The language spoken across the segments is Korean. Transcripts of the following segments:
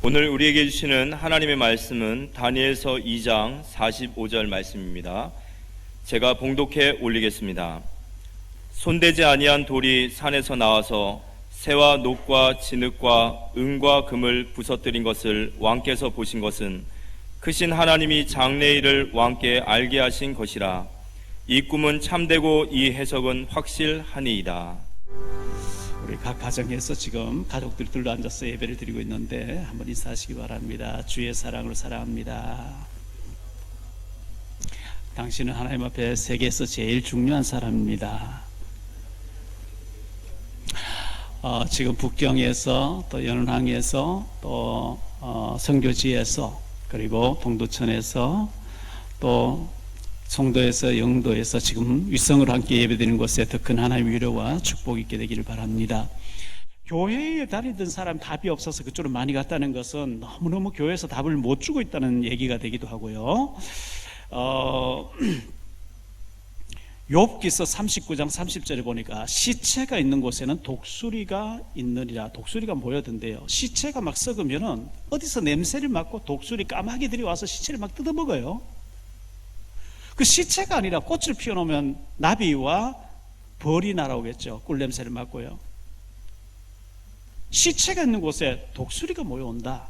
오늘 우리에게 주시는 하나님의 말씀은 다니엘서 2장 45절 말씀입니다. 제가 봉독해 올리겠습니다. 손대지 아니한 돌이 산에서 나와서 새와 녹과 진흙과 은과 금을 부서뜨린 것을 왕께서 보신 것은 크신 하나님이 장래일을 왕께 알게 하신 것이라. 이 꿈은 참되고 이 해석은 확실하니이다. 우리 각 가정에서 지금 가족들이 둘러앉아서 예배를 드리고 있는데 한번 인사하시기 바랍니다. 주의 사랑으로 사랑합니다. 당신은 하나님 앞에 세계에서 제일 중요한 사람입니다. 지금 북경에서 또 연항에서 또 선교지에서 그리고 동두천에서 또 송도에서 영도에서 지금 위성으로 함께 예배드리는 곳에 더 큰 하나님의 위로와 축복이 있게 되기를 바랍니다. 교회에 다니던 사람 답이 없어서 그쪽으로 많이 갔다는 것은 너무너무 교회에서 답을 못 주고 있다는 얘기가 되기도 하고요. 욥기서 39장 30절에 보니까 시체가 있는 곳에는 독수리가 있느니라. 독수리가 모여든대요. 시체가 막 썩으면은 어디서 냄새를 맡고 독수리 까마귀들이 와서 시체를 막 뜯어먹어요. 그 시체가 아니라 꽃을 피워놓으면 나비와 벌이 날아오겠죠. 꿀 냄새를 맡고요. 시체가 있는 곳에 독수리가 모여온다.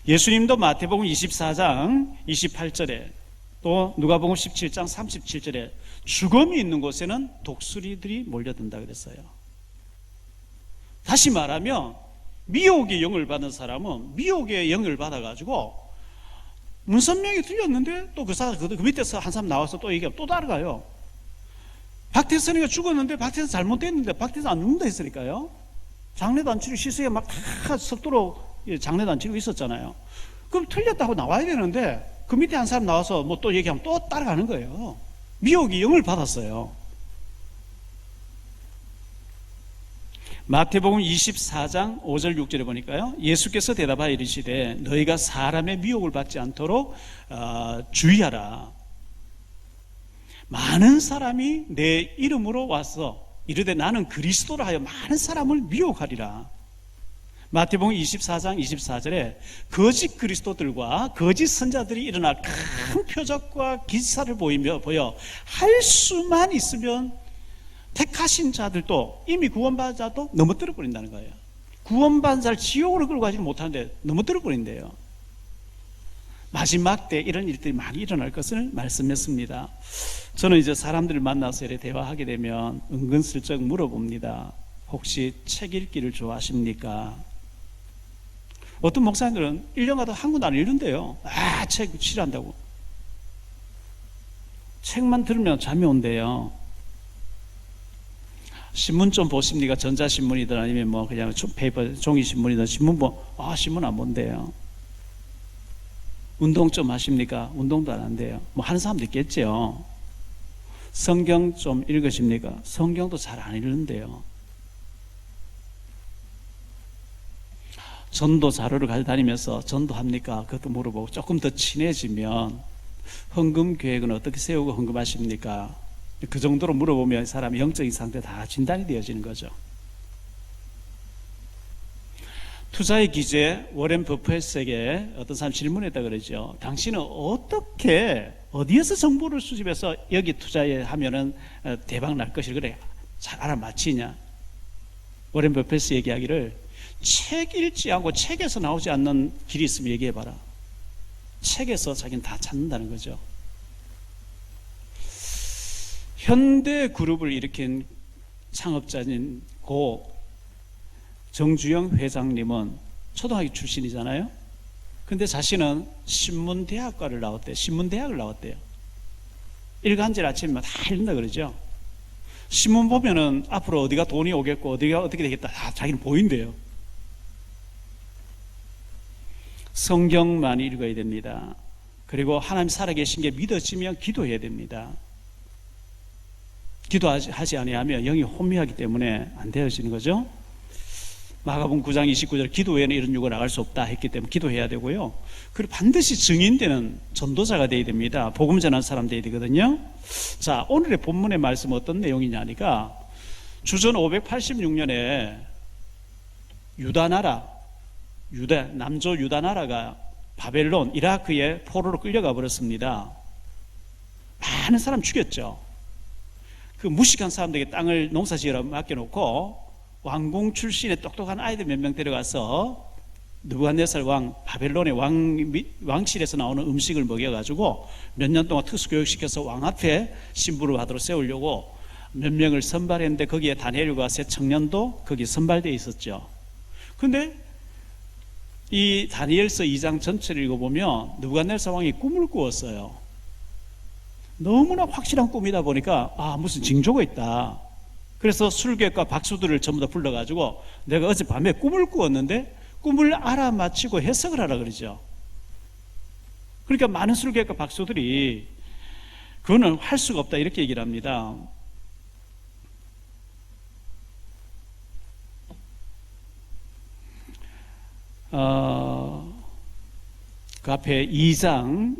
예수님도 마태복음 24장 28절에 또 누가복음 17장 37절에 죽음이 있는 곳에는 독수리들이 몰려든다 그랬어요. 다시 말하면 미혹의 영을 받은 사람은 미혹의 영을 받아가지고 문선명이 들렸는데 또 그 밑에서 한 사람 나와서 또 얘기하면 또 따라가요. 박태선이가 죽었는데 박태선 잘못됐는데 박태선 안 죽는다 했으니까요. 장례단치를 시세에 막 다 섭도록 장례단치가 있었잖아요. 그럼 틀렸다고 나와야 되는데 그 밑에 한 사람 나와서 뭐 또 얘기하면 또 따라가는 거예요. 미혹의 영을 받았어요. 마태복음 24장 5절 6절에 보니까요, 예수께서 대답하여 이르시되 너희가 사람의 미혹을 받지 않도록 주의하라. 많은 사람이 내 이름으로 와서 이르되 나는 그리스도라 하여 많은 사람을 미혹하리라. 마태복음 24장 24절에 거짓 그리스도들과 거짓 선자들이 일어나 큰 표적과 기사를 보여 할 수만 있으면 택하신 자들도 이미 구원받은 자도 넘어뜨려 버린다는 거예요. 구원받은 자를 지옥으로 끌고 가지는 못하는데 넘어뜨려 버린대요. 마지막 때 이런 일들이 많이 일어날 것을 말씀했습니다. 저는 이제 사람들을 만나서 이렇게 대화하게 되면 은근슬쩍 물어봅니다. 혹시 책 읽기를 좋아하십니까? 어떤 목사님들은 1년마다 한 권 안 읽는데요. 책 싫어한다고. 책만 들으면 잠이 온대요. 신문 좀 보십니까? 전자신문이든 아니면 뭐 그냥 페이퍼 종이신문이든 신문 안 본대요. 운동 좀 하십니까? 운동도 안 한대요. 뭐 하는 사람도 있겠죠. 성경 좀 읽으십니까? 성경도 잘 안 읽는데요. 전도 자료를 가져다니면서 전도합니까? 그것도 물어보고 조금 더 친해지면 헌금 계획은 어떻게 세우고 헌금하십니까? 그 정도로 물어보면 사람의 영적인 상태 다 진단이 되어지는 거죠. 투자의 기재 워렌 버핏에게 어떤 사람 질문했다 그러죠. 당신은 어떻게 어디에서 정보를 수집해서 여기 투자하면은 대박 날 것을 그래 잘 알아맞히냐? 워렌 버핏이 얘기하기를 책 읽지 않고 책에서 나오지 않는 길이 있으면 얘기해봐라. 책에서 자기는 다 찾는다는 거죠. 현대 그룹을 일으킨 창업자인 고 정주영 회장님은 초등학교 출신이잖아요. 근데 자신은 신문대학과를 나왔대요. 신문대학을 나왔대요. 일간지를 아침에 다 읽는다 그러죠. 신문 보면은 앞으로 어디가 돈이 오겠고 어디가 어떻게 되겠다 다 자기는 보인대요. 성경 많이 읽어야 됩니다. 그리고 하나님 살아계신 게 믿어지면 기도해야 됩니다. 기도하지 아니하면 영이 혼미하기 때문에 안 되어지는 거죠. 마가복음 9장 29절 기도 외에는 이런 육을 나갈 수 없다 했기 때문에 기도해야 되고요. 그리고 반드시 증인되는 전도자가 되어야 됩니다. 복음 전하는 사람 되어야 되거든요. 자, 오늘의 본문의 말씀 어떤 내용이냐니까 주전 586년에 유다 나라 남조 유다 나라가 바벨론, 이라크에 포로로 끌려가 버렸습니다. 많은 사람 죽였죠. 그 무식한 사람들에게 땅을 농사지으라 맡겨놓고 왕궁 출신의 똑똑한 아이들 몇 명 데려가서 느부갓네살 왕, 바벨론의 왕실에서 나오는 음식을 먹여가지고 몇 년 동안 특수교육시켜서 왕 앞에 신부를 받으러 세우려고 몇 명을 선발했는데 거기에 다니엘과 세 청년도 거기 선발되어 있었죠. 근데 이 다니엘서 2장 전체를 읽어보면 느부갓네살 왕이 꿈을 꾸었어요. 너무나 확실한 꿈이다 보니까 무슨 징조가 있다. 그래서 술객과 박수들을 전부 다 불러가지고 내가 어젯밤에 꿈을 꾸었는데 꿈을 알아맞히고 해석을 하라 그러죠. 그러니까 많은 술객과 박수들이 그거는 할 수가 없다 이렇게 얘기를 합니다. 그 앞에 2장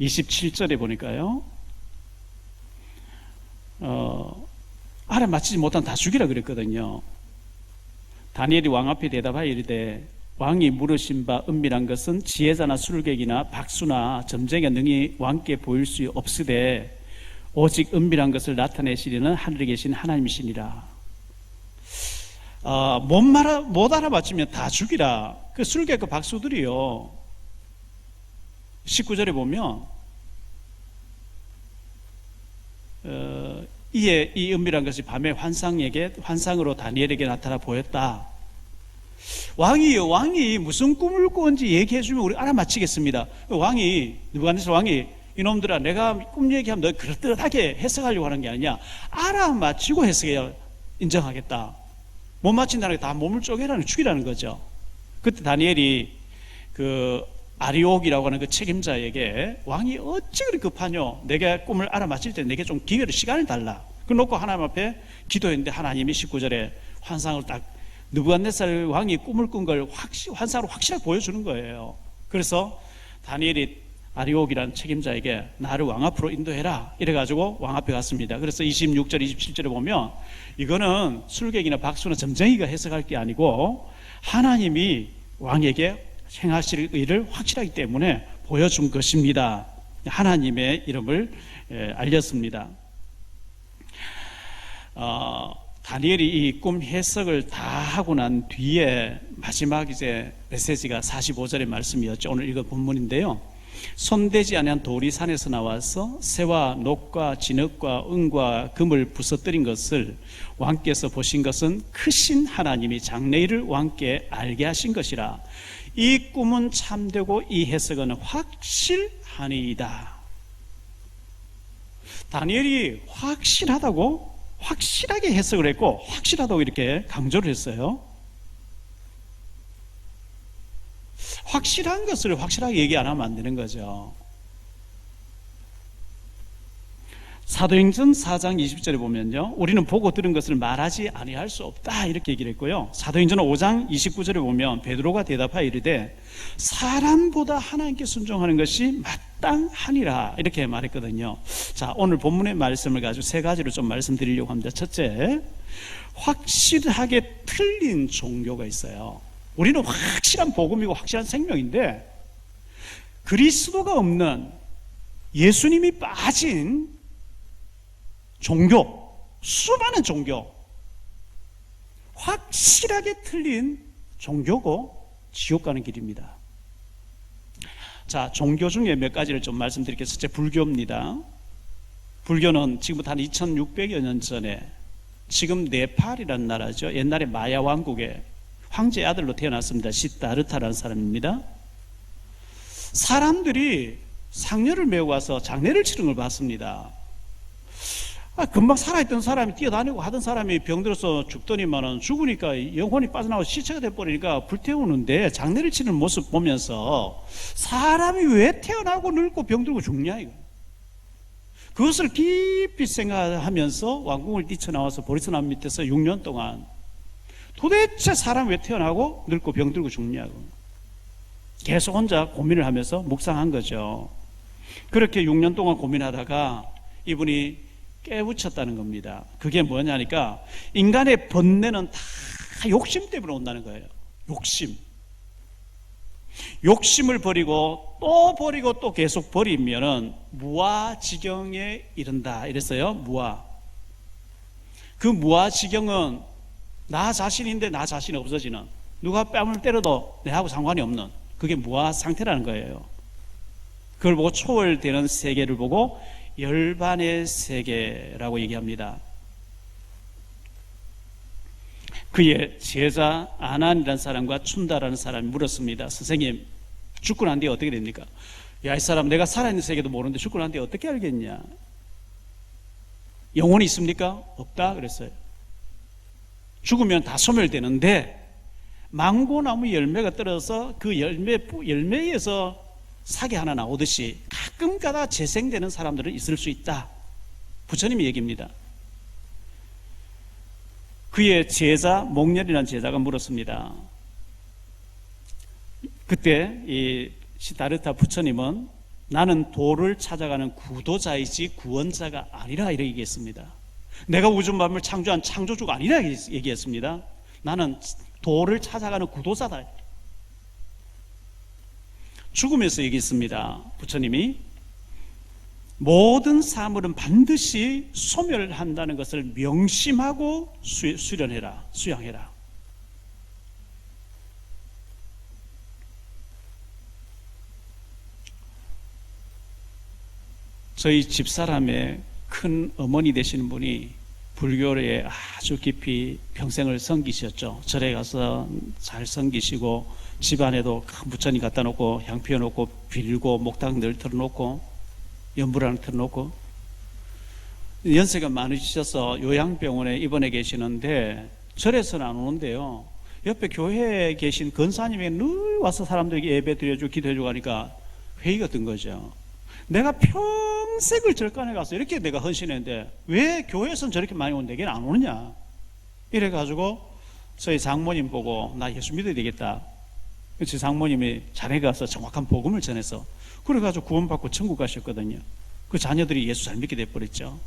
27절에 보니까요, 알아맞히지 못한 다 죽이라 그랬거든요. 다니엘이 왕 앞에 대답하여 이르되 왕이 물으신 바 은밀한 것은 지혜자나 술객이나 박수나 점쟁이가 능히 왕께 보일 수 없으되 오직 은밀한 것을 나타내시리는 하늘에 계신 하나님이시니라. 못 알아맞히면 다 죽이라. 그 술객과 박수들이요, 19절에 보면 이에 이 은밀한 것이 밤에 환상으로 다니엘에게 나타나 보였다. 왕이 무슨 꿈을 꾼지 얘기해 주면 우리 알아맞히겠습니다. 느부갓네살 왕이 이놈들아, 내가 꿈 얘기하면 너 그럴듯하게 해석하려고 하는 게 아니냐, 알아맞히고 해석해야 인정하겠다. 못 맞힌다는 게 다 몸을 쪼개라는, 죽이라는 거죠. 그때 다니엘이 그 아리옥이라고 하는 그 책임자에게 왕이 어찌 그리 급하뇨? 내가 꿈을 알아맞힐 때 내게 좀 기회를, 시간을 달라. 그 놓고 하나님 앞에 기도했는데 하나님이 19절에 환상을 딱, 느부갓네살 왕이 꿈을 꾼 걸 환상으로 확실하게 보여주는 거예요. 그래서 다니엘이 아리옥이라는 책임자에게 나를 왕 앞으로 인도해라 이래가지고 왕 앞에 갔습니다. 그래서 26절 27절에 보면 이거는 술객이나 박수나 점쟁이가 해석할 게 아니고 하나님이 왕에게 행하실 의를 확실하기 때문에 보여준 것입니다. 하나님의 이름을 알렸습니다. 다니엘이 이 꿈 해석을 다 하고 난 뒤에 마지막 이제 메시지가 45절의 말씀이었죠. 오늘 읽은 본문인데요. 손대지 아니한 돌이 산에서 나와서 새와 녹과 진흙과 은과 금을 부서뜨린 것을 왕께서 보신 것은 크신 하나님이 장래일을 왕께 알게 하신 것이라. 이 꿈은 참되고 이 해석은 확실하니이다. 다니엘이 확실하게 해석을 했고 확실하다고 이렇게 강조를 했어요. 확실한 것을 확실하게 얘기 안 하면 안 되는 거죠. 사도행전 4장 20절에 보면요, 우리는 보고 들은 것을 말하지 아니할 수 없다 이렇게 얘기를 했고요. 사도행전 5장 29절에 보면 베드로가 대답하여 이르되 사람보다 하나님께 순종하는 것이 마땅하니라 이렇게 말했거든요. 자, 오늘 본문의 말씀을 가지고 세 가지로 좀 말씀드리려고 합니다. 첫째, 확실하게 틀린 종교가 있어요. 우리는 확실한 복음이고 확실한 생명인데 그리스도가 없는, 예수님이 빠진 종교, 수많은 종교, 확실하게 틀린 종교고 지옥 가는 길입니다. 자, 종교 중에 몇 가지를 좀 말씀드릴게요. 첫째, 불교입니다. 불교는 지금부터 한 2600여 년 전에, 지금 네팔이라는 나라죠, 옛날에 마야 왕국의 황제의 아들로 태어났습니다. 시다르타라는 사람입니다. 사람들이 상녀를 메고 와서 장례를 치른 걸 봤습니다. 금방 살아있던 사람이 뛰어다니고 하던 사람이 병들어서 죽더니만은, 죽으니까 영혼이 빠져나와서 시체가 돼버리니까 불태우는데 장례를 치는 모습 보면서 사람이 왜 태어나고 늙고 병들고 죽냐 이거. 그것을 깊이 생각하면서 왕궁을 뛰쳐나와서 보리스나무 밑에서 6년 동안 도대체 사람 왜 태어나고 늙고 병들고 죽냐고 계속 혼자 고민을 하면서 묵상한 거죠. 그렇게 6년 동안 고민하다가 이분이 깨우쳤다는 겁니다. 그게 뭐냐니까 인간의 번뇌는 다 욕심 때문에 온다는 거예요. 욕심. 욕심을 버리고 또 계속 버리면은 무아지경에 이른다 이랬어요. 무아. 그 무아지경은 나 자신인데 나 자신이 없어지는, 누가 뺨을 때려도 내하고 상관이 없는, 그게 무아 상태라는 거예요. 그걸 보고 초월되는 세계를 보고 열반의 세계라고 얘기합니다. 그의 제자 아난이라는 사람과 춘다라는 사람이 물었습니다. 선생님, 죽고 난 뒤에 어떻게 됩니까? 야, 이 사람 내가 살아있는 세계도 모르는데 죽고 난 뒤에 어떻게 알겠냐? 영혼이 있습니까? 없다 그랬어요. 죽으면 다 소멸되는데 망고나무 열매가 떨어져서 그 열매에서 사계 하나 나오듯이 가끔가다 재생되는 사람들은 있을 수 있다. 부처님이 얘기입니다. 그의 제자 목렬이라는 제자가 물었습니다. 그때 이 시다르타 부처님은 나는 도를 찾아가는 구도자이지 구원자가 아니라 이렇게 얘기했습니다. 내가 우주 만물을 창조한 창조주가 아니라 얘기했습니다. 나는 도를 찾아가는 구도자다. 죽으면서 얘기했습니다. 부처님이 모든 사물은 반드시 소멸한다는 것을 명심하고 수련해라, 수양해라. 저희 집사람의 큰 어머니 되시는 분이 불교에 아주 깊이 평생을 섬기셨죠. 절에 가서 잘 섬기시고 집안에도 큰 부처님 갖다 놓고 향 피워놓고 빌고 목당 늘 틀어놓고 연불 틀어놓고, 연세가 많으셔서 요양병원에 입원해 계시는데 절에서는 안 오는데요, 옆에 교회에 계신 권사님이 늘 와서 사람들에게 예배 드려주고 기도해주고 하니까 회의가 든 거죠. 내가 평생을 절간에 가서 이렇게 내가 헌신했는데 왜 교회에서는 저렇게 많이 오는데 걔는 안 오느냐, 이래가지고 저희 장모님 보고 나 예수 믿어야 되겠다. 제 장모님이 자네 가서 정확한 복음을 전해서 그래가지고 구원받고 천국 가셨거든요. 그 자녀들이 예수 잘 믿게 돼버렸죠.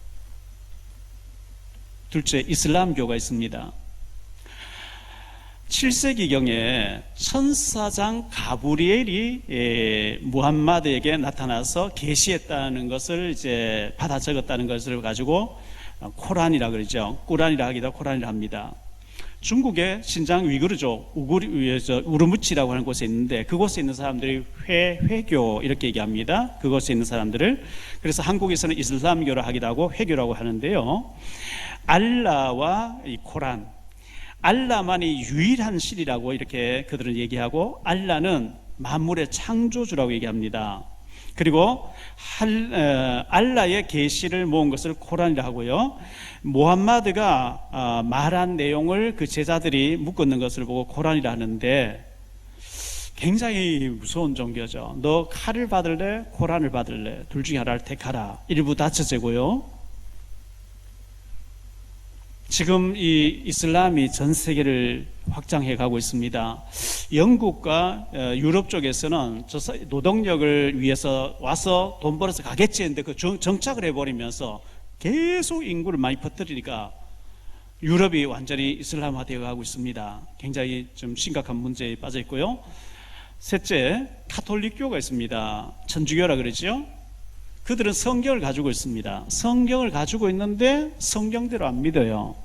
둘째, 이슬람교가 있습니다. 7세기경에 천사장 가브리엘이 무함마드에게 나타나서 계시했다는 것을 이제 받아 적었다는 것을 가지고 코란이라 그러죠. 꾸란이라 하기도 코란이라 합니다. 중국의 신장 위구르족 우르무치라고 하는 곳에 있는데 그곳에 있는 사람들이 회교 이렇게 얘기합니다. 그곳에 있는 사람들을. 그래서 한국에서는 이슬람교라 하기도 하고 회교라고 하는데요, 알라와 이 코란, 알라만이 유일한 신이라고 이렇게 그들은 얘기하고, 알라는 만물의 창조주라고 얘기합니다. 그리고 알라의 계시를 모은 것을 코란이라 하고요, 무함마드가 말한 내용을 그 제자들이 묶었는 것을 보고 코란이라 하는데 굉장히 무서운 종교죠. 너 칼을 받을래? 코란을 받을래? 둘 중에 하나를 택하라. 일부 다처제고요. 지금 이 이슬람이 전 세계를 확장해 가고 있습니다. 영국과 유럽 쪽에서는 노동력을 위해서 와서 돈 벌어서 가겠지 했는데 그 정착을 해버리면서 계속 인구를 많이 퍼뜨리니까 유럽이 완전히 이슬람화 되어 가고 있습니다. 굉장히 좀 심각한 문제에 빠져 있고요. 셋째, 카톨릭교가 있습니다. 천주교라 그러죠. 그들은 성경을 가지고 있습니다. 성경을 가지고 있는데 성경대로 안 믿어요.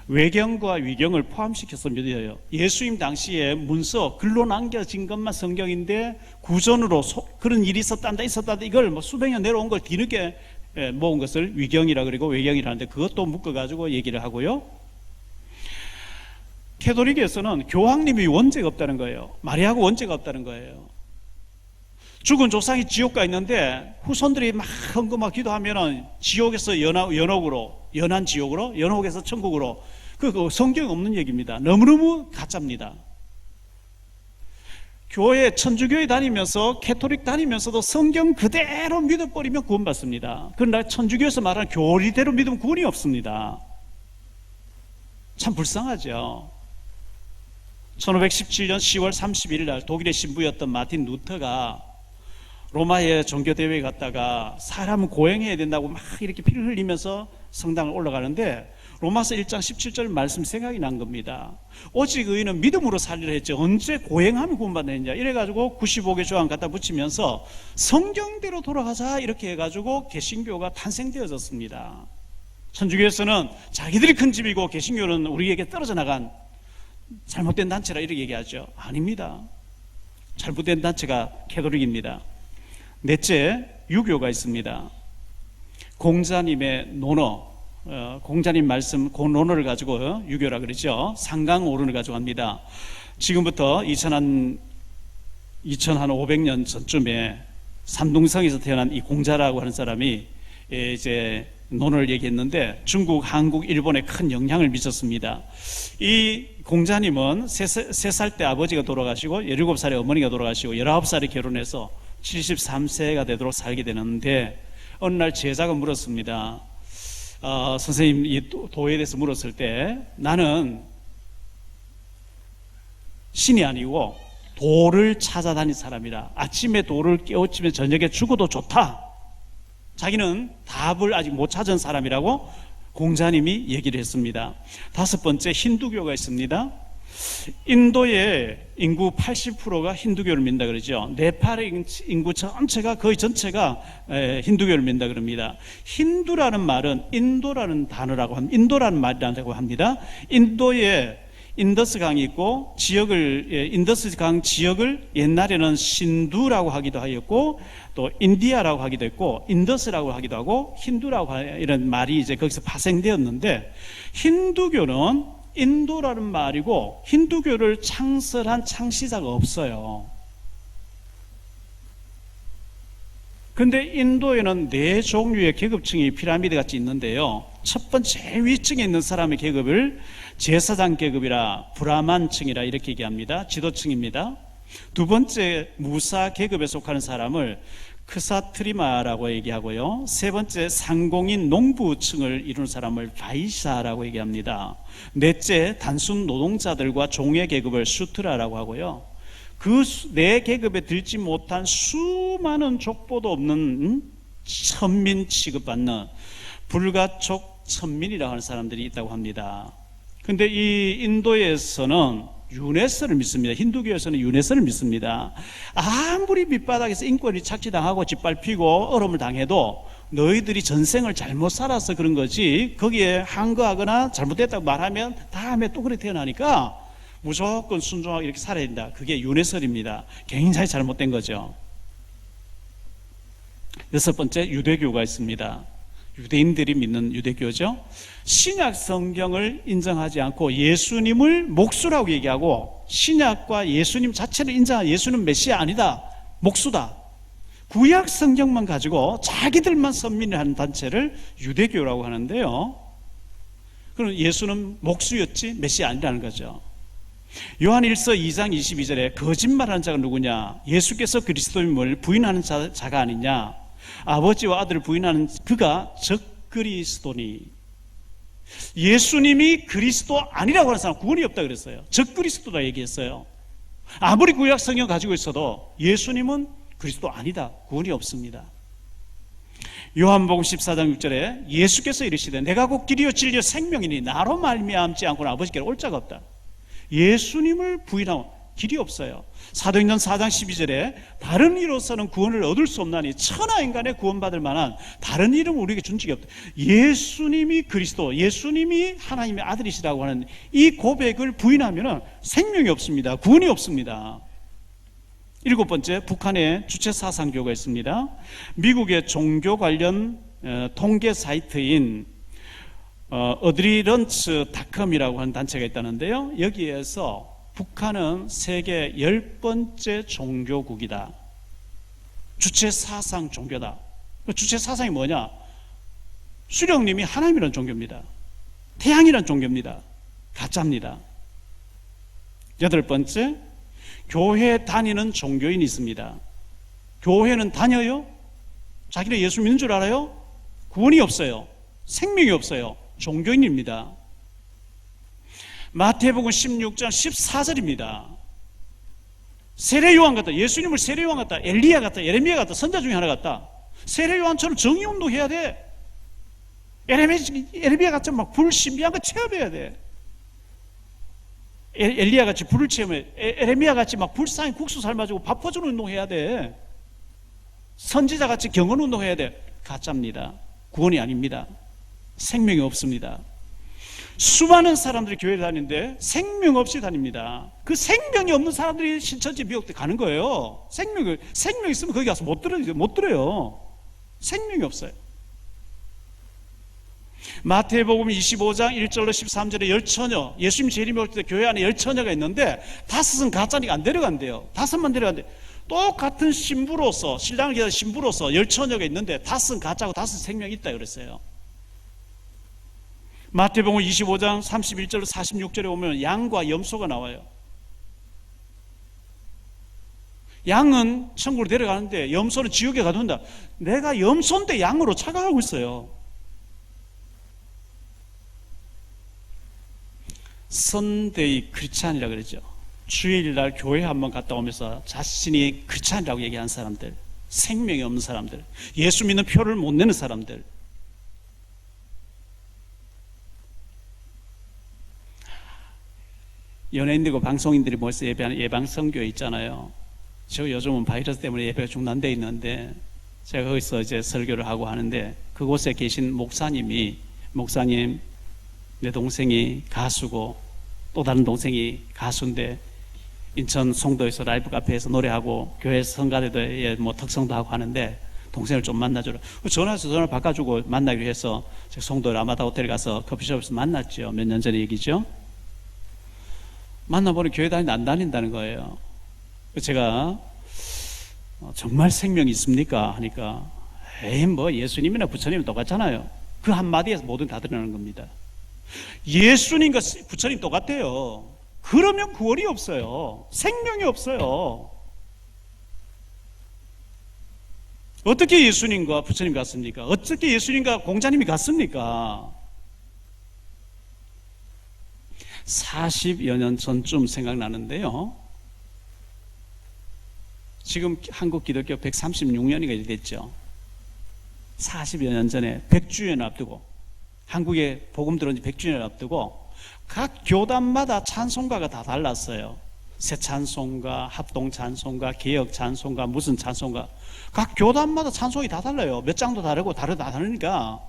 외경과 위경을 포함시켜서 믿어요. 예수님 당시에 문서, 글로 남겨진 것만 성경인데 구전으로 그런 일이 있었단다 이걸 뭐 수백 년 내려온 걸 뒤늦게 모은 것을 위경이라 그러고 외경이라 하는데 그것도 묶어가지고 얘기를 하고요. 캐톨릭에서는 교황님이 원죄가 없다는 거예요. 마리아하고 원죄가 없다는 거예요. 죽은 조상이 지옥 가 있는데 후손들이 막 헌금하고 기도하면은 지옥에서 연한 지옥으로, 연옥에서 천국으로, 그 성경 없는 얘기입니다. 너무너무 가짜입니다. 교회, 천주교에 다니면서 캐톨릭 다니면서도 성경 그대로 믿어버리면 구원받습니다. 그러나 천주교에서 말하는 교리대로 믿으면 구원이 없습니다. 참 불쌍하죠. 1517년 10월 31일 날 독일의 신부였던 마틴 루터가 로마의 종교대회에 갔다가 사람은 고행해야 된다고 막 이렇게 피를 흘리면서 성당을 올라가는데 로마서 1장 17절 말씀 생각이 난 겁니다. 오직 의인은 믿음으로 살리라 했죠. 언제 고행하면 구원받느냐 이래가지고 95개 조항 갖다 붙이면서 성경대로 돌아가자 이렇게 해가지고 개신교가 탄생되어졌습니다. 천주교에서는 자기들이 큰 집이고 개신교는 우리에게 떨어져 나간 잘못된 단체라 이렇게 얘기하죠. 아닙니다. 잘못된 단체가 캐톨릭입니다. 넷째, 유교가 있습니다. 공자님의 논어, 공자님 말씀, 그 논어를 가지고 유교라 그러죠. 상강오론을 가지고 합니다. 지금부터 2500년 전쯤에 삼둥성에서 태어난 이 공자라고 하는 사람이 이제 논어를 얘기했는데 중국, 한국, 일본에 큰 영향을 미쳤습니다. 이 공자님은 3살 때 아버지가 돌아가시고 17살에 어머니가 돌아가시고 19살에 결혼해서 73세가 되도록 살게 되는데 어느 날 제자가 물었습니다. 선생님, 이 도에 대해서 물었을 때 나는 신이 아니고 도를 찾아다닌 사람이라. 아침에 도를 깨우치면 저녁에 죽어도 좋다. 자기는 답을 아직 못 찾은 사람이라고 공자님이 얘기를 했습니다. 다섯 번째, 힌두교가 있습니다. 인도의 인구 80%가 힌두교를 믿는다 그러죠. 네팔의 인구 전체가 거의 전체가 힌두교를 믿는다 그럽니다. 힌두라는 말은 인도라는 단어라고 합니다. 인도라는 말이라고 합니다. 인도에 인더스 강이 있고 인더스 강 지역을 옛날에는 신두라고 하기도 하였고 또 인디아라고 하기도 했고 인더스라고 하기도 하고 힌두라고 이런 말이 이제 거기서 파생되었는데 힌두교는 인도라는 말이고 힌두교를 창설한 창시자가 없어요. 근데 인도에는 4종류의 계급층이 피라미드 같이 있는데요. 첫 번째 제일 위층에 있는 사람의 계급을 제사장 계급이라 브라만층이라 이렇게 얘기합니다. 지도층입니다. 두 번째 무사 계급에 속하는 사람을 크사트리마라고 얘기하고요. 세 번째 상공인 농부층을 이루는 사람을 바이샤라고 얘기합니다. 넷째 단순 노동자들과 종의 계급을 슈트라라고 하고요. 그 네 계급에 들지 못한 수많은 족보도 없는 천민 취급받는 불가촉 천민이라고 하는 사람들이 있다고 합니다. 근데 이 인도에서는 유네스를 믿습니다. 힌두교에서는 유네스를 믿습니다. 아무리 밑바닥에서 인권이 착취당하고 짓밟히고 어려움을 당해도 너희들이 전생을 잘못 살아서 그런 거지 거기에 항거하거나 잘못됐다고 말하면 다음에 또 그렇게 태어나니까 무조건 순종하고 이렇게 살아야 된다. 그게 유네설입니다. 굉장히 잘못된 거죠. 여섯 번째, 유대교가 있습니다. 유대인들이 믿는 유대교죠. 신약 성경을 인정하지 않고 예수님을 목수라고 얘기하고 신약과 예수님 자체를 인정하는 예수는 메시아 아니다. 목수다. 구약 성경만 가지고 자기들만 선민을 하는 단체를 유대교라고 하는데요. 그럼 예수는 목수였지 메시아 아니라는 거죠. 요한 1서 2장 22절에 거짓말하는 자가 누구냐? 예수께서 그리스도임을 부인하는 자가 아니냐? 아버지와 아들을 부인하는 그가 적그리스도니. 예수님이 그리스도 아니라고 하는 사람 구원이 없다 그랬어요. 적그리스도다 얘기했어요. 아무리 구약 성경 가지고 있어도 예수님은 그리스도 아니다. 구원이 없습니다. 요한복음 14장 6절에 예수께서 이르시되 내가 곧 길이요 진리요 생명이니 나로 말미암지 않고는 아버지께로 올 자가 없다. 예수님을 부인하고 길이 없어요. 사도행전 4장 12절에 다른 이로서는 구원을 얻을 수 없나니 천하 인간에 구원받을 만한 다른 이름을 우리에게 준 적이 없다. 예수님이 그리스도, 예수님이 하나님의 아들이시라고 하는 이 고백을 부인하면 생명이 없습니다. 구원이 없습니다. 일곱 번째, 북한에 주체사상교가 있습니다. 미국의 종교 관련 통계 사이트인 어드리런츠닷컴이라고 하는 단체가 있다는데요. 여기에서 북한은 세계 10번째 종교국이다. 주체사상 종교다. 주체사상이 뭐냐? 수령님이 하나님이라는 종교입니다. 태양이라는 종교입니다. 가짜입니다. 여덟 번째, 교회 다니는 종교인이 있습니다. 교회는 다녀요? 자기는 예수 믿는 줄 알아요? 구원이 없어요. 생명이 없어요. 종교인입니다. 마태복음 16장 14절입니다. 세례요한 같다. 예수님을 세례요한 같다. 엘리야 같다. 예레미야 같다. 선자 중에 하나 같다. 세례요한처럼 정의운동 해야 돼. 에레미야 같이 막 불 신비한 거 체험해야 돼. 엘리야 같이 불을 체험해. 에레미야 같이 막 불상에 국수 삶아주고 밥 퍼주는 운동 해야 돼. 선지자 같이 경건 운동 해야 돼. 가짜입니다. 구원이 아닙니다. 생명이 없습니다. 수많은 사람들이 교회를 다니는데 생명 없이 다닙니다. 그 생명이 없는 사람들이 신천지 미혹 때 가는 거예요. 생명 있으면 거기 가서 못 들어요. 생명이 없어요. 마태복음 25장 1절로 13절에 열처녀, 예수님 재림이 올 때 교회 안에 열처녀가 있는데 5은 가짜니까 안 데려간대요. 5만 데려간대. 똑같은 신부로서, 신랑을 기다리는 신부로서 열처녀가 있는데 5은 가짜고 5은 생명이 있다 그랬어요. 마태복음 25장 31절로 46절에 보면 양과 염소가 나와요. 양은 천국으로 데려가는데 염소는 지옥에 가둔다. 내가 염소인데 양으로 착각하고 있어요. 선데이 크리스찬이라고 그러죠. 주일날 교회 한번 갔다 오면서 자신이 크리스찬이라고 얘기하는 사람들, 생명이 없는 사람들, 예수 믿는 표를 못 내는 사람들. 연예인들과 방송인들이 모여서 예배하는 예방선교회 있잖아요. 저 요즘은 바이러스 때문에 예배가 중단되어 있는데 제가 거기서 이제 설교를 하고 하는데 그곳에 계신 목사님, 내 동생이 가수고 또 다른 동생이 가수인데 인천 송도에서 라이브 카페에서 노래하고 교회 성가대에 뭐 특성도 하고 하는데 동생을 좀 만나줘라. 전화해서 전화를 바꿔주고 만나기로 해서 제가 송도 라마다 호텔에 가서 커피숍에서 만났죠. 몇 년 전의 얘기죠. 만나보니 교회 안 다닌다는 거예요. 제가 정말 생명이 있습니까? 하니까 에이 뭐 예수님이나 부처님 똑같잖아요. 그 한마디에서 모든 다 드러나는 겁니다. 예수님과 부처님 똑같아요. 그러면 구원이 없어요. 생명이 없어요. 어떻게 예수님과 부처님 같습니까? 어떻게 예수님과 공자님이 같습니까? 40여 년 전쯤 생각나는데요. 지금 한국 기독교 136년이가 됐죠. 40여 년 전에 100주년 앞두고 한국에 복음 들어온 지 100주년을 앞두고 각 교단마다 찬송가가 다 달랐어요. 새 찬송가, 합동 찬송가, 개혁 찬송가, 무슨 찬송가. 각 교단마다 찬송이 다 달라요. 몇 장도 다르고 다 다르니까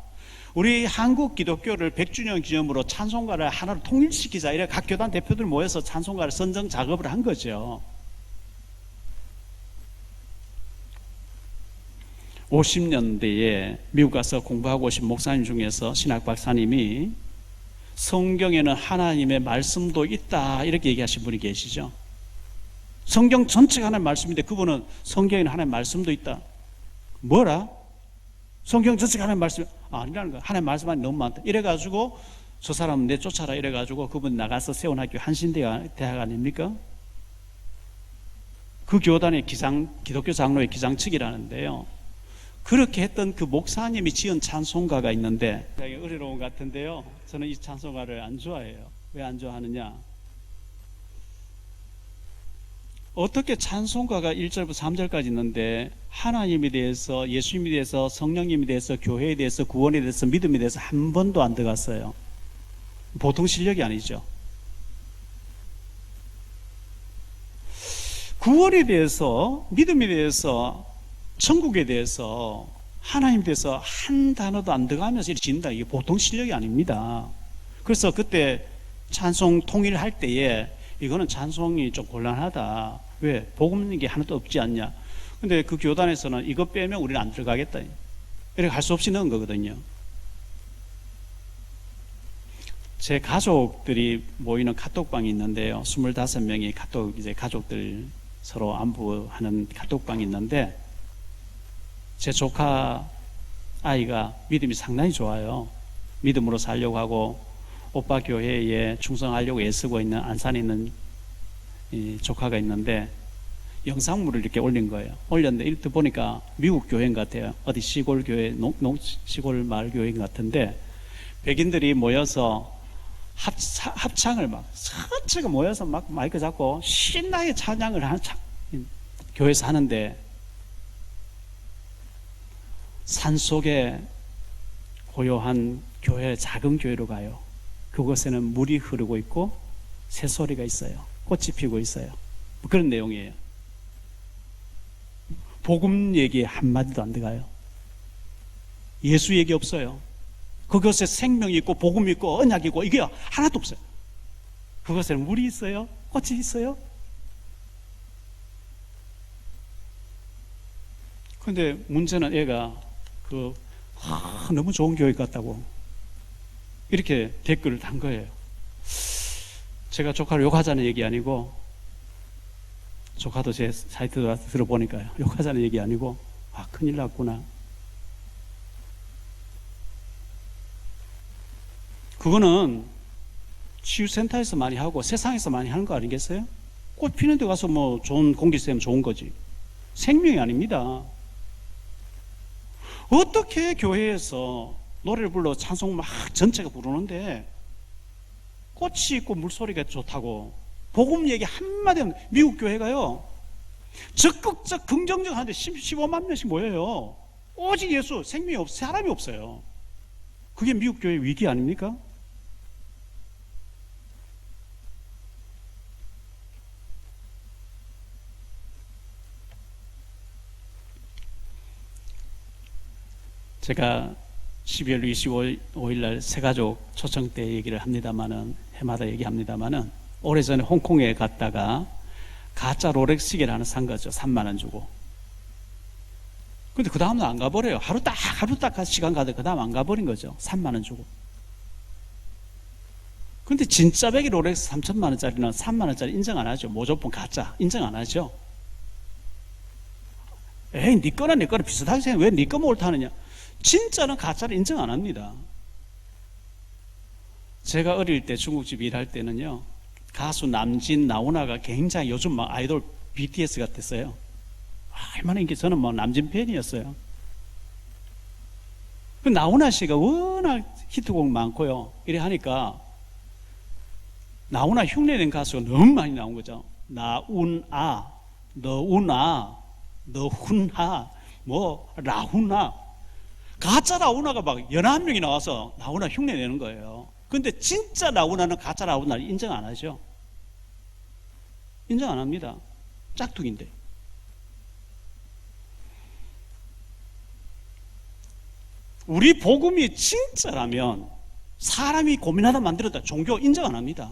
우리 한국 기독교를 100주년 기념으로 찬송가를 하나로 통일시키자 이래 각 교단 대표들 모여서 찬송가를 선정 작업을 한 거죠. 50년대에 미국 가서 공부하고 오신 목사님 중에서 신학 박사님이 성경에는 하나님의 말씀도 있다 이렇게 얘기하신 분이 계시죠. 성경 전체가 하나님의 말씀인데 그분은 성경에는 하나님의 말씀도 있다. 뭐라? 성경 전체가 하나님의 말씀 아니라는 거야. 하나님의 말씀이 너무 많다. 이래가지고 저 사람은 내쫓아라 이래가지고 그분 나가서 세운 학교 한신대학 아닙니까? 그 교단의 기독교 장로의 기장측이라는데요. 그렇게 했던 그 목사님이 지은 찬송가가 있는데 되게 어려운 것 같은데요. 저는 이 찬송가를 안 좋아해요. 왜 안 좋아하느냐? 어떻게 찬송가가 1절부터 3절까지 있는데 하나님에 대해서, 예수님에 대해서, 성령님에 대해서, 교회에 대해서, 구원에 대해서, 믿음에 대해서 한 번도 안 들어갔어요. 보통 실력이 아니죠. 구원에 대해서, 믿음에 대해서, 천국에 대해서, 하나님에 대해서 한 단어도 안 들어가면서 이렇게 짓는다. 이게 보통 실력이 아닙니다. 그래서 그때 찬송 통일할 때에 이거는 찬송이 좀 곤란하다. 왜? 복음 있는 게 하나도 없지 않냐. 근데 그 교단에서는 이거 빼면 우리는 안 들어가겠다. 이렇게 할 수 없이 넣은 거거든요. 제 가족들이 모이는 카톡방이 있는데요. 25명이 이제 가족들 서로 안부하는 카톡방이 있는데 제 조카 아이가 믿음이 상당히 좋아요. 믿음으로 살려고 하고 오빠 교회에 충성하려고 애쓰고 있는 안산에 있는 이 조카가 있는데 영상물을 이렇게 올린 거예요. 올렸는데 이렇게 보니까 미국 교회인 것 같아요. 어디 시골 교회, 시골 마을 교회인 것 같은데 백인들이 모여서 합창을 막 전체가 모여서 막 마이크 잡고 신나게 찬양을 하는 교회에서 하는데 산속에 고요한 교회, 작은 교회로 가요. 그곳에는 물이 흐르고 있고 새소리가 있어요. 꽃이 피고 있어요. 뭐 그런 내용이에요. 복음 얘기 한마디도 안 들어가요. 예수 얘기 없어요. 그것에 생명이 있고 복음이 있고 언약이 있고 이게 하나도 없어요. 그것에는 물이 있어요. 꽃이 있어요. 근데 문제는 애가 너무 좋은 교회 같다고 이렇게 댓글을 단 거예요. 제가 조카를 욕하자는 얘기 아니고, 조카도 제 사이트 들어보니까요, 욕하자는 얘기 아니고, 큰일 났구나. 그거는 치유센터에서 많이 하고 세상에서 많이 하는 거 아니겠어요? 꽃 피는 데 가서 뭐 좋은 공기 쐬면 좋은 거지. 생명이 아닙니다. 어떻게 교회에서 노래를 불러 찬송 막 전체가 부르는데 꽃이 있고 물소리가 좋다고 복음 얘기 한마디 없는 미국 교회가요, 적극적 긍정적 하는데 15만 명씩 모여요. 오직 예수, 생명이 사람이 없어요. 그게 미국 교회 위기 아닙니까? 제가 12월 25일 날 새가족 초청 때 얘기를 합니다만은, 해마다 얘기합니다만은, 오래전에 홍콩에 갔다가 가짜 롤렉스 시계를 하나 산 거죠. 3만 원 주고. 근데 그 다음은 안 가버려요. 하루 딱 시간 가다 그 다음 안 가버린 거죠. 3만 원 주고. 근데 진짜 백이 롤렉스 3천만 원짜리는 3만 원짜리 인정 안 하죠. 모조품 가짜 인정 안 하죠. 에이, 네 거나 내 거나 비슷하게 생각해. 왜 네 거 옳다느냐. 진짜는 가짜를 인정 안 합니다. 제가 어릴 때 중국집 일할 때는요, 가수 남진, 나훈아가 굉장히 요즘 막 아이돌 BTS 같았어요. 얼마나 인기, 저는 뭐 남진 팬이었어요. 그 나훈아 씨가 워낙 히트곡 많고요. 이래 하니까 나훈아 흉내낸 가수가 너무 많이 나온 거죠. 나운아, 너운아, 너훈하, 뭐 라훈아. 가짜 나훈아가 막 11명이 나와서 나훈아 흉내 내는 거예요. 근데 진짜 나훈아는 가짜 나훈아를 인정 안 하죠. 인정 안 합니다. 짝퉁인데. 우리 복음이 진짜라면 사람이 고민하다 만들었다 종교 인정 안 합니다.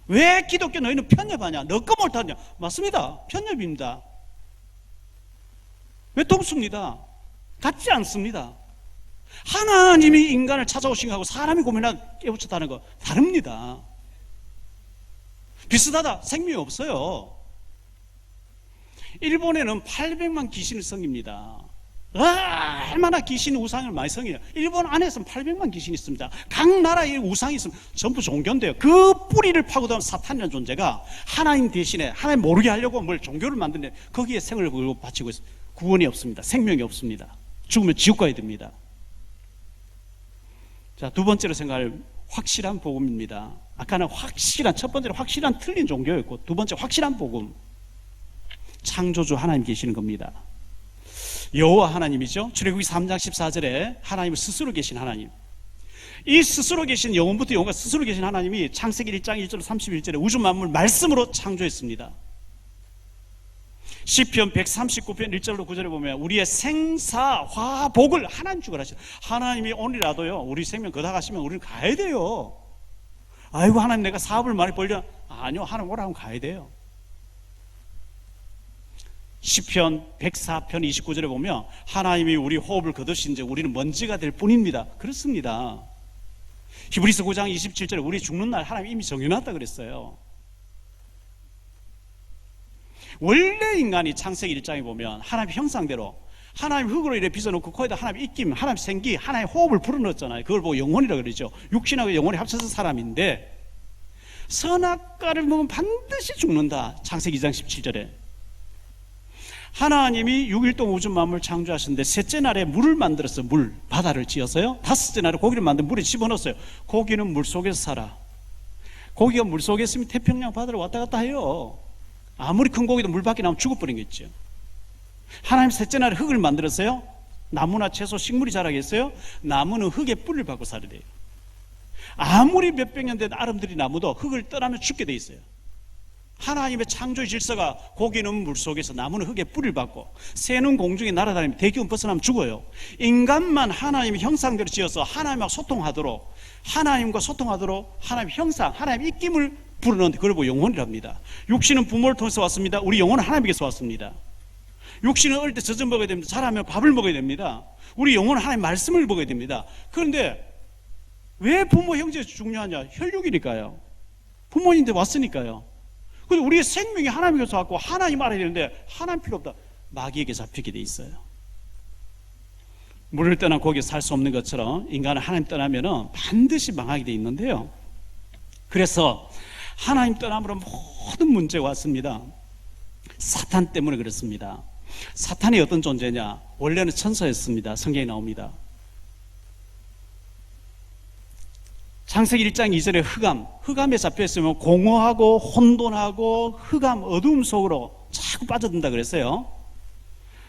왜 기독교 너희는 편협하냐, 너 거 못하냐. 맞습니다. 편협입니다. 왜 돕습니다. 같지 않습니다. 하나님이 인간을 찾아오신 거하고 사람이 고민하다 깨우쳤다는 거 다릅니다. 비슷하다. 생명이 없어요. 일본에는 800만 귀신을 섬깁니다. 얼마나 귀신 우상을 많이 섬겨요. 일본 안에서는 800만 귀신이 있습니다. 각 나라에 우상이 있으면 전부 종교인데요, 그 뿌리를 파고든 사탄이라는 존재가 하나님 대신에 하나님 모르게 하려고 뭘 종교를 만드는데 거기에 생을 걸고 바치고 있어요. 구원이 없습니다. 생명이 없습니다. 죽으면 지옥 가야 됩니다. 자, 두 번째로 생각할 확실한 복음입니다. 아까는 첫 번째로 확실한 틀린 종교였고, 두 번째 확실한 복음. 창조주 하나님 계시는 겁니다. 여호와 하나님이죠. 출애굽기 3장 14절에 하나님은 스스로 계신 하나님. 이 스스로 계신, 영원부터 영원까지 스스로 계신 하나님이 창세기 1장 1절 31절에 우주 만물 말씀으로 창조했습니다. 시편 139편 1절로 9절에 보면 우리의 생사 화복을 하나님 주걸 하시죠. 하나님이 오늘이라도요 우리 생명 거다 가시면 우리는 가야 돼요. 아이고 하나님 내가 사업을 많이 벌려. 아니요, 하나님 오라면 가야 돼요. 시편 104편 29절에 보면 하나님이 우리 호흡을 거두신 즉 우리는 먼지가 될 뿐입니다. 그렇습니다. 히브리서 9장 27절에 우리 죽는 날 하나님 이미 정해놨다 그랬어요. 원래 인간이 창세기 1장에 보면 하나님 형상대로 하나님 흙으로 이래 빚어놓고 거기다 하나님 입김, 하나님 생기, 하나님 호흡을 불어넣었잖아요. 그걸 보고 영혼이라고 그러죠. 육신하고 영혼이 합쳐서 사람인데 선악과를 먹으면 반드시 죽는다. 창세기 2장 17절에 하나님이 6일 동안 우주 만물 창조하셨는데 셋째 날에 물을 만들었어요. 물, 바다를 지어서요. 다섯째 날에 고기를 만들어 물에 집어넣었어요. 고기는 물 속에서 살아. 고기가 물 속에 있으면 태평양 바다를 왔다 갔다 해요. 아무리 큰 고기도 물 밖에 나오면 죽어버리겠죠. 하나님 셋째 날에 흙을 만들었어요. 나무나 채소, 식물이 자라겠어요? 나무는 흙에 뿌리를 받고 살아야 돼요. 아무리 몇백 년 된 아름드리 나무도 흙을 떠나면 죽게 돼 있어요. 하나님의 창조의 질서가 고기는 물속에서, 나무는 흙에 뿌리를 받고, 새는 공중에 날아다니면 대기온 벗어나면 죽어요. 인간만 하나님의 형상대로 지어서 하나님과 소통하도록, 하나님의 형상, 하나님의 입김을 부르는데 그걸 보고 영혼이랍니다. 육신은 부모를 통해서 왔습니다. 우리 영혼은 하나님께서 왔습니다. 육신은 어릴 때 젖을 먹어야 됩니다. 자라면 밥을 먹어야 됩니다. 우리 영혼은 하나님의 말씀을 먹어야 됩니다. 그런데 왜 부모 형제가 중요하냐? 혈육이니까요. 부모님인데 왔으니까요. 근데 우리의 생명이 하나님께서 왔고 하나님 알아야 되는데 하나님 필요 없다. 마귀에게 잡히게 돼 있어요. 물을 떠난 고기에 살 수 없는 것처럼 인간은 하나님 떠나면 반드시 망하게 돼 있는데요. 그래서 하나님 떠남으로 모든 문제가 왔습니다. 사탄 때문에 그렇습니다. 사탄이 어떤 존재냐? 원래는 천사였습니다. 성경에 나옵니다. 창세기 1장 2절에 흑암에 잡혀있으면 공허하고 혼돈하고 흑암, 어두움 속으로 자꾸 빠져든다 그랬어요.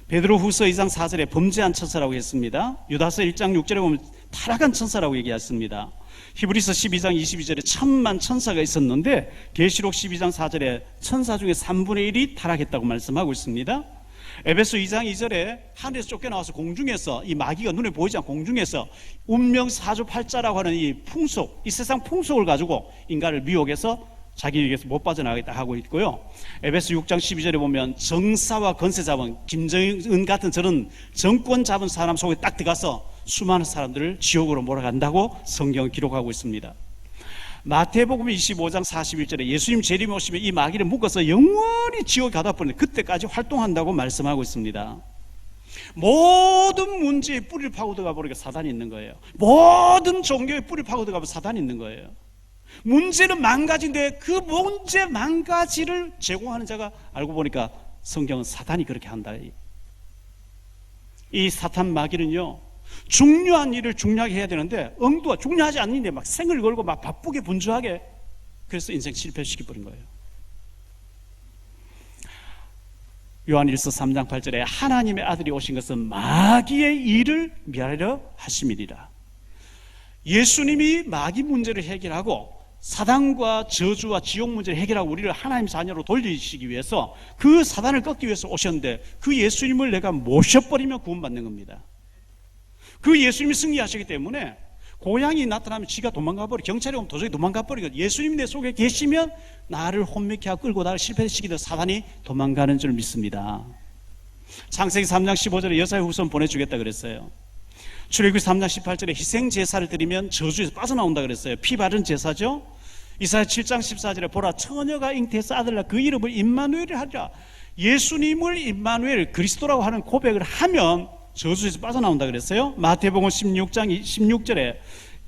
베드로후서 2장 4절에 범죄한 천사라고 했습니다. 유다서 1장 6절에 보면 타락한 천사라고 얘기했습니다. 히브리서 12장 22절에 천만 천사가 있었는데 계시록 12장 4절에 천사 중에 3분의 1이 타락했다고 말씀하고 있습니다. 에베소 2장 2절에 하늘에서 쫓겨나와서 공중에서, 이 마귀가 눈에 보이지 않고 공중에서 운명 사주팔자라고 하는 이 풍속, 이 세상 풍속을 가지고 인간을 미혹해서 자기에게서 못 빠져나가겠다 하고 있고요. 에베소 6장 12절에 보면 정사와 건세 잡은 김정은 같은 저런 정권 잡은 사람 속에 딱 들어가서 수많은 사람들을 지옥으로 몰아간다고 성경을 기록하고 있습니다. 마태복음 25장 41절에 예수님 재림에 오시면 이 마귀를 묶어서 영원히 지옥에 가다 버리는 그때까지 활동한다고 말씀하고 있습니다. 모든 문제에 뿌리를 파고 들어가 버리니까 사단이 있는 거예요. 모든 종교에 뿌리를 파고 들어가면 사단이 있는 거예요. 문제는 망가진데 그 문제 망가지를 제공하는 자가 알고 보니까 성경은 사단이 그렇게 한다. 이 사탄 마귀는요, 중요한 일을 중요하게 해야 되는데 엉뚱하 중요하지 않는데 막 생을 걸고 막 바쁘게 분주하게, 그래서 인생 실패시켜버린 거예요. 요한일서 3장 8절에 하나님의 아들이 오신 것은 마귀의 일을 멸하려 하심이니라. 예수님이 마귀 문제를 해결하고 사단과 저주와 지옥 문제를 해결하고 우리를 하나님 자녀로 돌리시기 위해서, 그 사단을 꺾기 위해서 오셨는데 그 예수님을 내가 모셔버리면 구원받는 겁니다. 그 예수님이 승리하시기 때문에 고향이 나타나면 지가 도망가버리고, 경찰이 오면 도저히 도망가버리고, 예수님이 내 속에 계시면 나를 혼미케 하고 끌고 나를 실패시키던 사단이 도망가는 줄 믿습니다. 창세기 3장 15절에 여사의 후손 보내주겠다 그랬어요. 출애굽기 3장 18절에 희생 제사를 드리면 저주에서 빠져나온다 그랬어요. 피 바른 제사죠. 이사야 7장 14절에 보라 처녀가 잉태해서 아들 낳아 그 이름을 임마누엘을 하리라. 예수님을 임마누엘, 그리스도라고 하는 고백을 하면 저주에서 빠져나온다 그랬어요. 마태복음 16장 16절에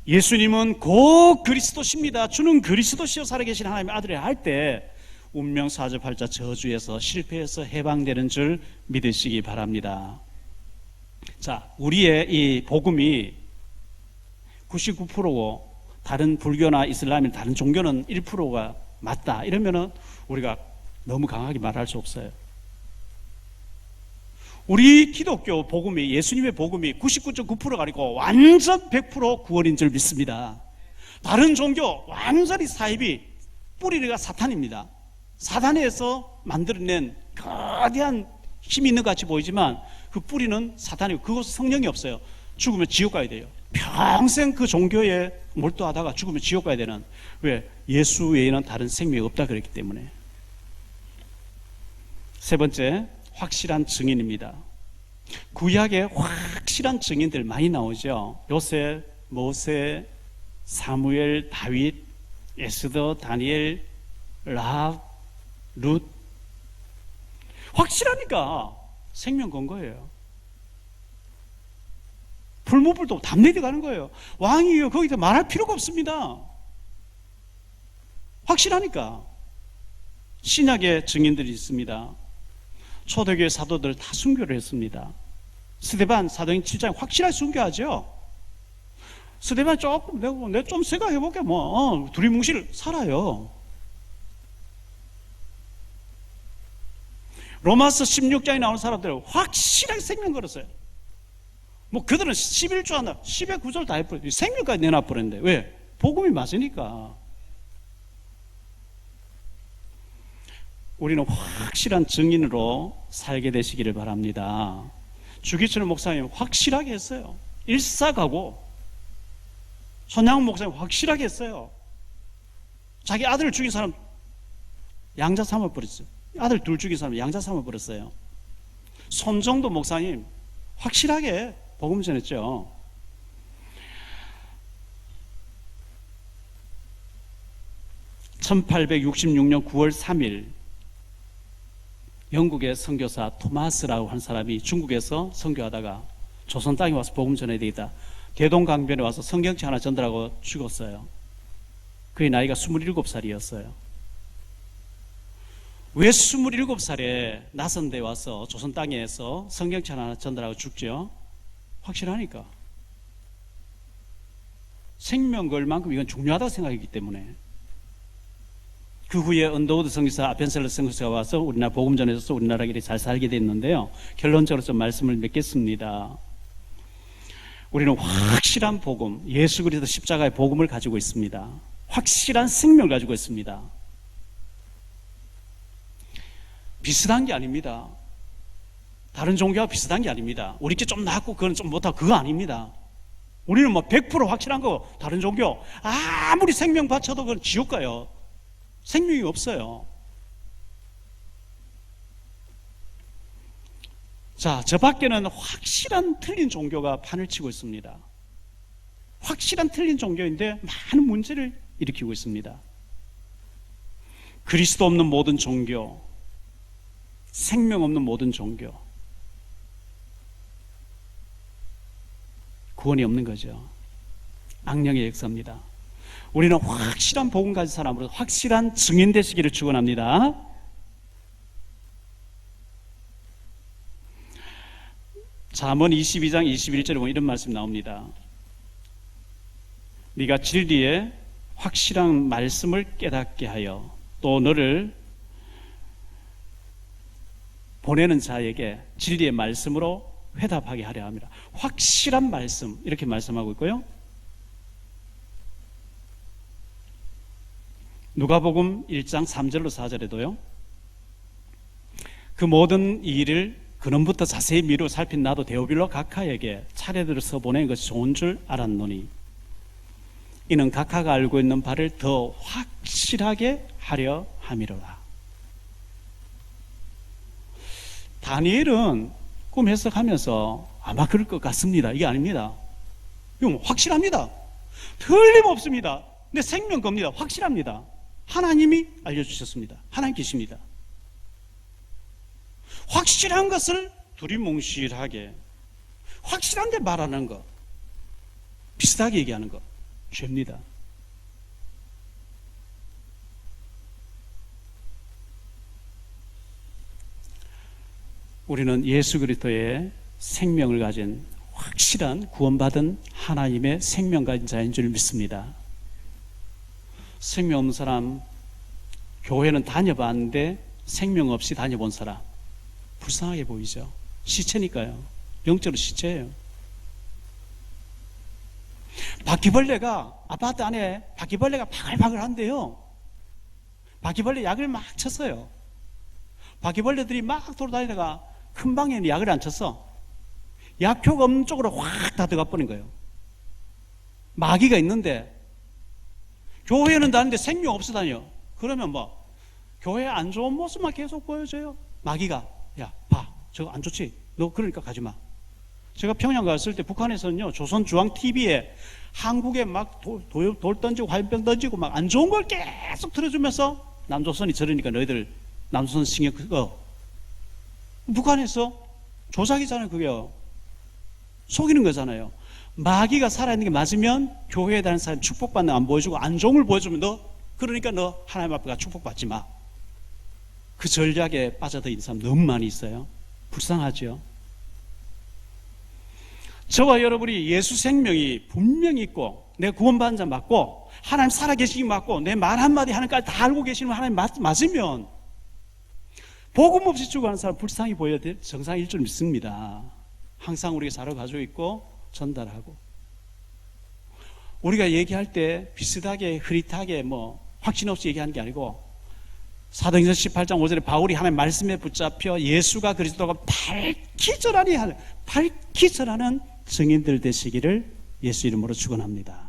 예수님은 곧 그리스도십니다. 주는 그리스도시여 살아계신 하나님의 아들이라 할 때 운명 사주팔자 저주에서 실패해서 해방되는 줄 믿으시기 바랍니다. 자, 우리의 이 복음이 99%고 다른 불교나 이슬람이나 다른 종교는 1%가 맞다 이러면은 우리가 너무 강하게 말할 수 없어요. 우리 기독교 복음이, 예수님의 복음이 99.9%가 아니고 완전 100% 구원인 줄 믿습니다. 다른 종교 완전히 사입이 뿌리가 사탄입니다. 사단에서 만들어낸 거대한 힘이 있는 것 같이 보이지만 그 뿌리는 사탄이고 그것은 성령이 없어요. 죽으면 지옥 가야 돼요. 평생 그 종교에 몰두하다가 죽으면 지옥 가야 되는, 왜? 예수 외에는 다른 생명이 없다 그랬기 때문에. 세 번째, 확실한 증인입니다. 구약에 확실한 증인들 많이 나오죠. 요셉, 모세, 사무엘, 다윗, 에스더, 다니엘, 라합, 룻. 확실하니까 생명 건 거예요. 불무불도 담내려 가는 거예요. 왕이요, 거기다 말할 필요가 없습니다. 확실하니까. 신약의 증인들이 있습니다. 초대교회 사도들 다 순교를 했습니다. 스데반 사도행 7장에 확실하게 순교하죠. 스데반 조금 내가 좀 생각해볼게 두리뭉실 살아요. 로마서 16장에 나오는 사람들은 확실하게 생명 걸었어요. 뭐 그들은 11조 하나 10의 9절 다 해버려. 생명까지 내놔버렸는데 왜? 복음이 맞으니까. 우리는 확실한 증인으로 살게 되시기를 바랍니다. 주기철 목사님 확실하게 했어요. 일사가고. 손양 목사님 확실하게 했어요. 자기 아들을 죽인 사람 양자 삼아버렸어요. 아들 둘 죽인 사람 양자 삼아버렸어요. 손정도 목사님 확실하게 복음 전했죠. (1866년 9월 3일) 영국의 선교사 토마스라고 한 사람이 중국에서 선교하다가 조선 땅에 와서 복음 전해야 되겠다. 대동강변에 와서 성경책 하나 전달하고 죽었어요. 그의 나이가 27살이었어요. 왜 27살에 낯선 데 와서 조선 땅에서 성경책 하나 전달하고 죽죠? 확실하니까. 생명 걸 만큼 이건 중요하다고 생각했기 때문에. 그 후에 언더우드 선교사, 아펜셀러 선교사가 와서 우리나라 복음 전해서 우리나라가 이렇게 잘 살게 됐는데요. 결론적으로 좀 말씀을 맺겠습니다. 우리는 확실한 복음, 예수 그리스도 십자가의 복음을 가지고 있습니다. 확실한 생명을 가지고 있습니다. 비슷한 게 아닙니다. 다른 종교와 비슷한 게 아닙니다. 우리 게 좀 낫고 그건 좀 못하고 그거 아닙니다. 우리는 뭐 100% 확실한 거. 다른 종교 아무리 생명 바쳐도 그건 지옥 가요. 생명이 없어요. 자, 저 밖에는 확실한 틀린 종교가 판을 치고 있습니다. 확실한 틀린 종교인데 많은 문제를 일으키고 있습니다. 그리스도 없는 모든 종교, 생명 없는 모든 종교, 구원이 없는 거죠. 악령의 역사입니다. 우리는 확실한 복음 가진 사람으로 확실한 증인 되시기를 축원합니다. 잠언 22장 21절에 보면 이런 말씀 나옵니다. 네가 진리의 확실한 말씀을 깨닫게 하여 또 너를 보내는 자에게 진리의 말씀으로 회답하게 하려 합니다. 확실한 말씀, 이렇게 말씀하고 있고요. 누가복음 1장 3절로 4절에도요. 그 모든 일을 근원부터 자세히 미루어 살핀 나도 데오빌로 각하에게 차례들어서 보낸 것이 좋은 줄 알았노니 이는 각하가 알고 있는 바를 더 확실하게 하려 함이로라. 다니엘은 꿈 해석하면서 아마 그럴 것 같습니다. 이게 아닙니다. 이건 확실합니다. 틀림없습니다. 근데 생명 겁니다. 확실합니다. 하나님이 알려주셨습니다. 하나님 계십니다. 확실한 것을 두리뭉실하게, 확실한데 말하는 것, 비슷하게 얘기하는 것, 죄입니다. 우리는 예수 그리스도의 생명을 가진 확실한 구원받은 하나님의 생명 가진 자인 줄 믿습니다. 생명 없는 사람, 교회는 다녀봤는데 생명 없이 다녀본 사람 불쌍하게 보이죠. 시체니까요. 영적으로 시체예요. 바퀴벌레가 아파트 안에 바퀴벌레가 바글바글한데요, 바퀴벌레 약을 막 쳤어요. 바퀴벌레들이 막 돌아다니다가 큰 방에는 약을 안 쳤어. 약효가 없는 쪽으로 확 다 들어가 버린 거예요. 마귀가 있는데 교회는 다니는데 생명 없어 다녀. 그러면 뭐 교회 안 좋은 모습만 계속 보여줘요. 마귀가 야, 봐, 저거 안 좋지? 너 그러니까 가지 마. 제가 평양 갔을 때 북한에서는요, 조선중앙TV에 한국에 막 돌 던지고 화염병 던지고 막 안 좋은 걸 계속 틀어주면서 남조선이 저러니까 너희들 남조선 신경 끄고. 북한에서 조작이잖아요. 그게요. 속이는 거잖아요. 마귀가 살아있는 게 맞으면 교회에 다니는 사람 축복받는 거 안 보여주고 안 좋은 걸 보여주면 그러니까 너 하나님 앞에 가 축복받지 마. 그 전략에 빠져들 있는 사람 너무 많이 있어요. 불쌍하죠. 저와 여러분이 예수 생명이 분명히 있고 내 구원받은 자 맞고 하나님 살아계시기 맞고 내 말 한마디 하나님까지 다 알고 계시는 하나님 맞으면 복음 없이 죽어가는 사람 불쌍히 보여야 될 정상일 줄 믿습니다. 항상 우리가 자료 가지고 있고 전달하고, 우리가 얘기할 때 비슷하게 흐릿하게 뭐 확신 없이 얘기하는 게 아니고, 사도행전 18장 5절에 바울이 하나님 말씀에 붙잡혀 예수가 그리스도가 밝히 전하는 증인들 되시기를 예수 이름으로 축원합니다.